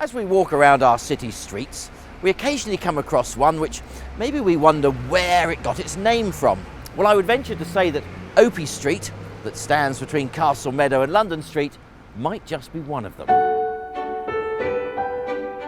As we walk around our city streets, we occasionally come across one which maybe we wonder where it got its name from. Well, I would venture to say that Opie Street, that stands between Castle Meadow and London Street, might just be one of them.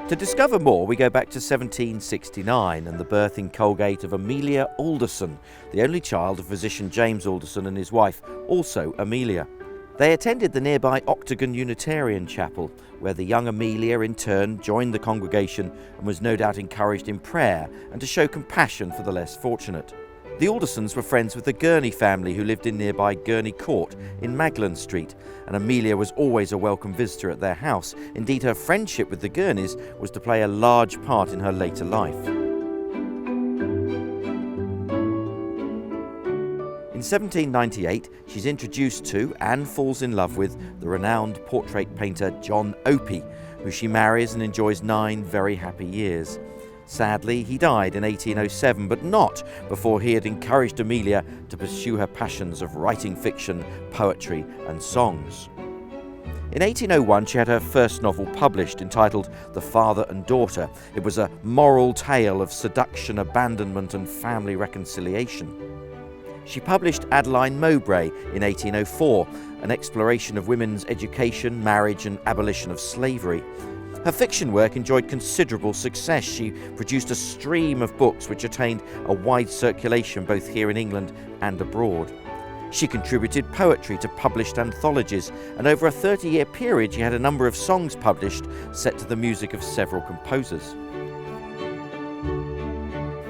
To discover more, we go back to 1769 and the birth in Colgate of Amelia Alderson, the only child of physician James Alderson and his wife, also Amelia. They attended the nearby Octagon Unitarian Chapel, where the young Amelia in turn joined the congregation and was no doubt encouraged in prayer and to show compassion for the less fortunate. The Aldersons were friends with the Gurney family who lived in nearby Gurney Court in Maglan Street, and Amelia was always a welcome visitor at their house. Indeed, her friendship with the Gurneys was to play a large part in her later life. In 1798, she's introduced to and falls in love with the renowned portrait painter John Opie, who she marries and enjoys 9 very happy years. Sadly, he died in 1807, but not before he had encouraged Amelia to pursue her passions of writing fiction, poetry and songs. In 1801, she had her first novel published, entitled The Father and Daughter. It was a moral tale of seduction, abandonment and family reconciliation. She published Adeline Mowbray in 1804, an exploration of women's education, marriage and abolition of slavery. Her fiction work enjoyed considerable success. She produced a stream of books which attained a wide circulation both here in England and abroad. She contributed poetry to published anthologies, and over a 30-year period she had a number of songs published set to the music of several composers.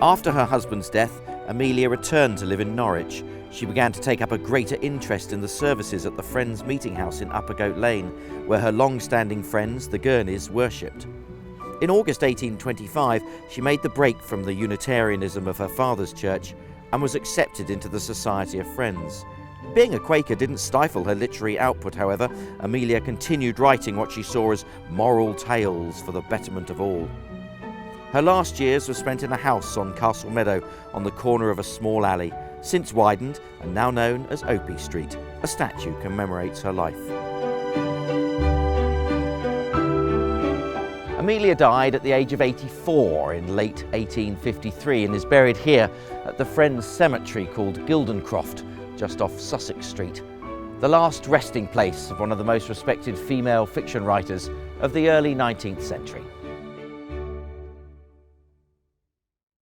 After her husband's death, Amelia returned to live in Norwich. She began to take up a greater interest in the services at the Friends Meeting House in Uppercote Lane, where her long-standing friends, the Gurneys, worshipped. In August 1825, she made the break from the Unitarianism of her father's church and was accepted into the Society of Friends. Being a Quaker didn't stifle her literary output, however. Amelia continued writing what she saw as moral tales for the betterment of all. Her last years were spent in a house on Castle Meadow on the corner of a small alley, since widened and now known as Opie Street. A statue commemorates her life. Amelia died at the age of 84 in late 1853 and is buried here at the Friends Cemetery called Gildencroft, just off Sussex Street, the last resting place of one of the most respected female fiction writers of the early 19th century.